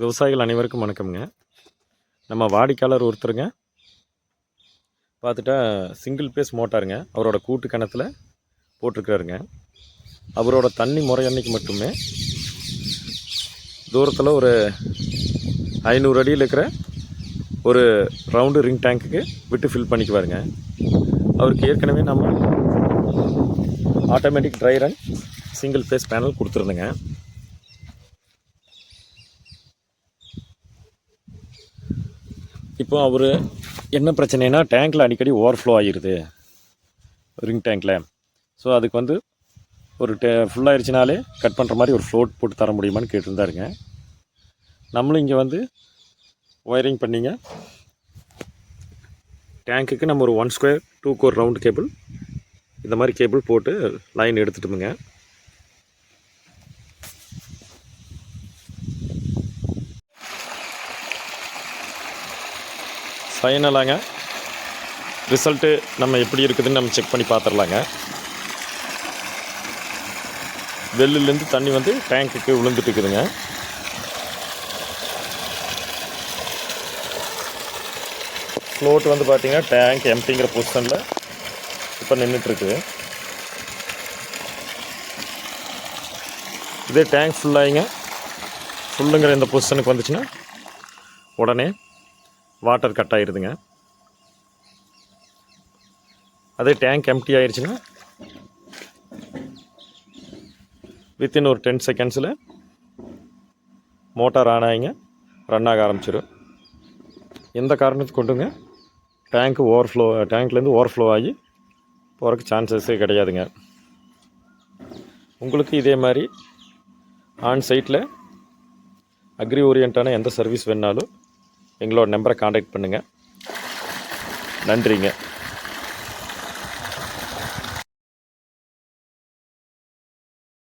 விவசாயிகள் அனைவருக்கும் வணக்கம்ங்க. நம்ம வாடிக்கையாளர் ஒருத்தருங்க பார்த்துட்டா சிங்கிள் பேஸ் மோட்டாருங்க அவரோட கூட்டு கிணத்துல போட்டிருக்காருங்க. அவரோட தண்ணி முறை அன்னைக்கு மட்டுமே தூரத்தில் ஒரு 500 அடியில் இருக்கிற ஒரு ரவுண்டு ரிங் டேங்க்குக்கு விட்டு ஃபில் பண்ணிக்குவாருங்க. அவருக்கு ஏற்கனவே நம்ம automatic dry run single phase panel கொடுத்துருந்தேங்க. இப்போ அவர் என்ன பிரச்சனைனா டேங்க்கில் அடிக்கடி ஓவர்ஃப்ளோ ஆகிடுது ரிங் டேங்க்கில். ஸோ அதுக்கு ஒரு ஃபுல்லாகிடுச்சினாலே கட் பண்ணுற மாதிரி ஒரு ஃப்ளோட் போட்டு தர முடியுமான்னு கேட்டிருந்தாருங்க. நம்மளும் இங்கே ஒயரிங் பண்ணிங்க டேங்க்குக்கு நம்ம ஒரு 1 ஸ்கொயர் 2 கோர் ரவுண்ட் கேபிள் இந்த மாதிரி கேபிள் போட்டு லைன் எடுத்துட்டோமுங்க. ஃபைனலாங்க ரிசல்ட்டு நம்ம எப்படி இருக்குதுன்னு நம்ம செக் பண்ணி பார்த்துடலாங்க. வெள்ளிலேருந்து தண்ணி டேங்க்குக்கு விழுந்துட்டு இருக்குதுங்க. ஃப்ளோட் பார்த்திங்கன்னா டேங்க் எம்டிங்கிற பொசிஷனில் இப்போ நின்றுட்டுருக்குது. இதே டேங்க் ஃபுல்லுங்கிற இந்த பொசிஷனுக்கு வந்துச்சுன்னா உடனே வாட்டர் கட் ஆகிடுதுங்க. அதே டேங்க் எம்டி ஆயிடுச்சுன்னா வித்தின் ஒரு 10 செகண்ட்ஸில் மோட்டார் ஆன் ஆகிங்க ரன் ஆக ஆரம்பிச்சிடும். எந்த காரணத்துக்கு கொண்டுங்க டேங்க்லேருந்து ஓவர்ஃப்ளோ ஆகி போகிறதுக்கு சான்சஸே கிடையாதுங்க. உங்களுக்கு இதே மாதிரி ஆன் சைட்டில் அக்ரி ஓரியன்டான எந்த சர்வீஸ் வேணுனாலும் எங்களோட நம்பரை காண்டாக்ட் பண்ணுங்கள். நன்றிங்க.